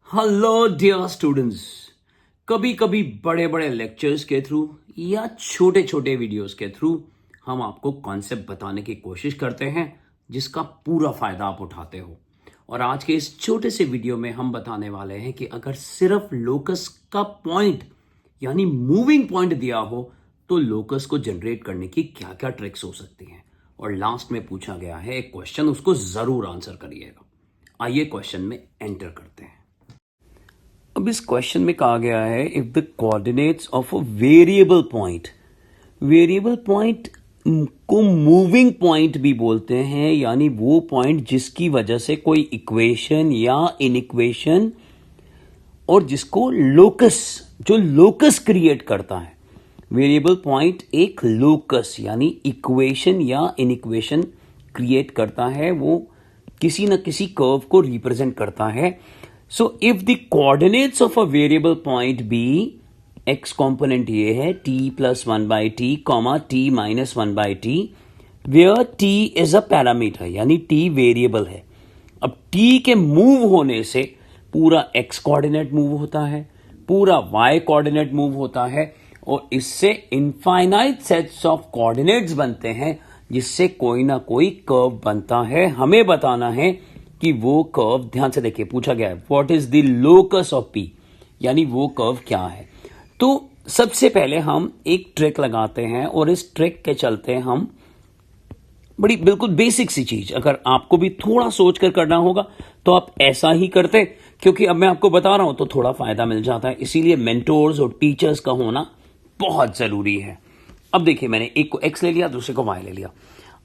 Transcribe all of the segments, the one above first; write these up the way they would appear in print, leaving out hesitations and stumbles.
Hello dear students. कभी कभी बड़े बड़े लेक्चर्स के थ्रू या छोटे छोटे वीडियोस के थ्रू हम आपको कॉन्सेप्ट बताने की कोशिश करते हैं जिसका पूरा फायदा आप उठाते हो। और आज के इस छोटे से वीडियो में हम बताने वाले हैं कि अगर सिर्फ लोकस का पॉइंट यानी मूविंग पॉइंट दिया हो तो लोकस को जनरेट करने की क्या क्या ट्रिक्स हो सकती हैं। और लास्ट में पूछा गया है एक क्वेश्चन, उसको जरूर आंसर करिएगा। आइए क्वेश्चन में एंटर करते हैं। अब इस क्वेश्चन में कहा गया है if the coordinates of a variable point को मूविंग पॉइंट भी बोलते हैं, यानी वो पॉइंट जिसकी वजह से कोई इक्वेशन या इनइक्वेशन और जिसको लोकस क्रिएट करता है। वेरिएबल पॉइंट एक लोकस यानी इक्वेशन या इनइक्वेशन क्रिएट करता है, वो किसी न किसी कर्व को रिप्रेजेंट करता है। So if the coordinates of a variable point be x component ये है t plus 1 by t, t minus 1 by t, where t is a parameter यानी t वेरिएबल है। अब t के मूव होने से पूरा x कोऑर्डिनेट मूव होता है, पूरा y कोऑर्डिनेट मूव होता है और इससे इनफाइनाइट सेट्स ऑफ कोऑर्डिनेट्स बनते हैं जिससे कोई ना कोई कर्व बनता है। हमें बताना है कि वो कर्व, ध्यान से देखिए पूछा गया है what is the locus of P, यानी वो कर्व क्या है। तो सबसे पहले हम एक ट्रिक लगाते हैं और इस ट्रिक के चलते हम बिल्कुल बेसिक सी चीज, अगर आपको भी थोड़ा सोच कर करना होगा तो आप ऐसा ही करते, क्योंकि अब मैं आपको बता रहा हूं तो थोड़ा फायदा मिल जाता है। इसीलिए मेंटोर्स और टीचर्स का होना बहुत जरूरी है। अब देखिए मैंने एक को एक्स ले लिया, दूसरे को वाई ले लिया।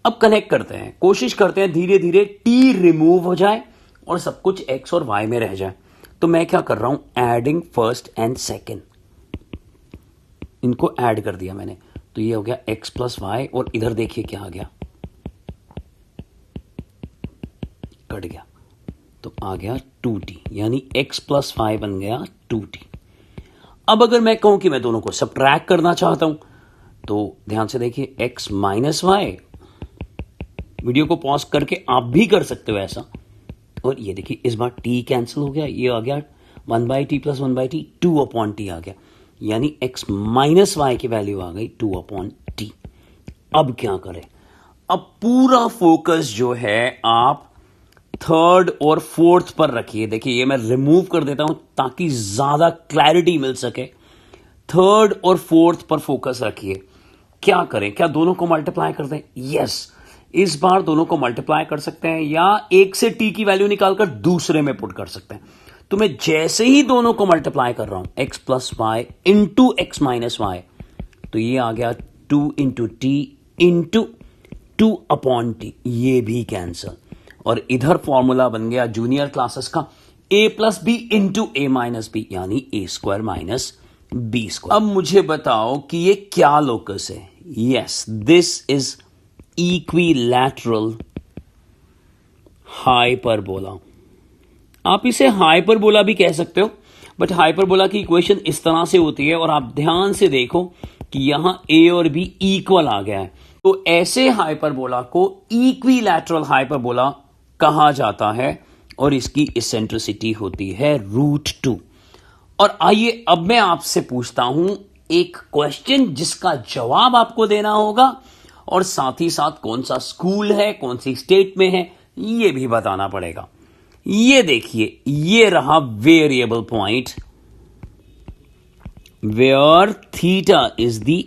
अब कनेक्ट करते हैं, कोशिश करते हैं धीरे धीरे टी रिमूव हो जाए और सब कुछ एक्स और वाई में रह जाए। तो मैं क्या कर रहा हूं, एडिंग फर्स्ट एंड सेकेंड, इनको ऐड कर दिया मैंने। तो ये हो गया एक्स प्लस वाई और इधर देखिए क्या आ गया, कट गया तो आ गया 2t, यानी x प्लस वाई बन गया 2t। अब अगर मैं कहूं कि मैं दोनों को सब्ट्रैक्ट करना चाहता हूं तो ध्यान से देखिए x माइनस वाई, वीडियो को पॉज करके आप भी कर सकते हो ऐसा। और ये देखिए इस बार t कैंसिल हो गया, ये आ गया 1 by t plus 1 by t, 2 upon t आ गया, यानी x माइनस वाई की वैल्यू आ गई 2 अपॉन टी। अब क्या करें, अब पूरा फोकस जो है आप थर्ड और फोर्थ पर रखिए। देखिए ये मैं रिमूव कर देता हूं ताकि ज्यादा क्लैरिटी मिल सके। थर्ड और फोर्थ पर फोकस रखिए। क्या करें, क्या दोनों को मल्टीप्लाई कर दें? यस, इस बार दोनों को मल्टीप्लाई कर सकते हैं या एक से टी की वैल्यू निकालकर दूसरे में पुट कर सकते हैं। तो मैं जैसे ही दोनों को मल्टीप्लाई कर रहा हूं x plus y into x minus y, तो ये आ गया 2 into t into 2 upon t, ये भी कैंसल। और इधर फॉर्मूला बन गया जूनियर क्लासेस का a plus b into a minus b, यानी a square minus b square. अब मुझे बताओ कि ये क्या लोकस है। Yes, this is equilateral hyperbola. आप इसे हाइपरबोला भी कह सकते हो, बट हाइपरबोला की इक्वेशन इस तरह से होती है और आप ध्यान से देखो कि यहां ए और बी इक्वल आ गया है। तो ऐसे हाइपरबोला को इक्विलैटरल हाइपरबोला कहा जाता है और इसकी इसेंट्रिसिटी होती है √2। और आइए अब मैं आपसे पूछता हूं एक क्वेश्चन जिसका जवाब आपको देना होगा और साथ ही साथ कौन सा स्कूल है, कौन सी स्टेट में है, ये भी बताना पड़ेगा। ये देखिए, ये रहा variable point where theta is the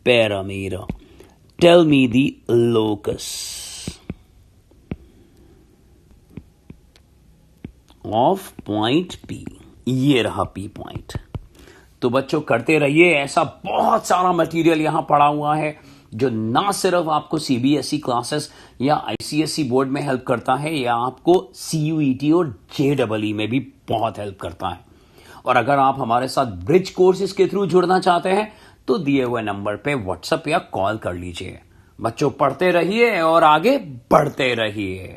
parameter. Tell me the locus of point P. ये रहा पी पॉइंट। तो बच्चों करते रहिए, ऐसा बहुत सारा मटेरियल यहां पड़ा हुआ है जो ना सिर्फ आपको सीबीएसई क्लासेस या आईसीएसई बोर्ड में हेल्प करता है, या आपको सीयूईटी और जेईई में भी बहुत हेल्प करता है। और अगर आप हमारे साथ ब्रिज कोर्सेज के थ्रू जुड़ना चाहते हैं तो दिए हुए नंबर पे व्हाट्सएप या कॉल कर लीजिए। बच्चों पढ़ते रहिए और आगे बढ़ते रहिए।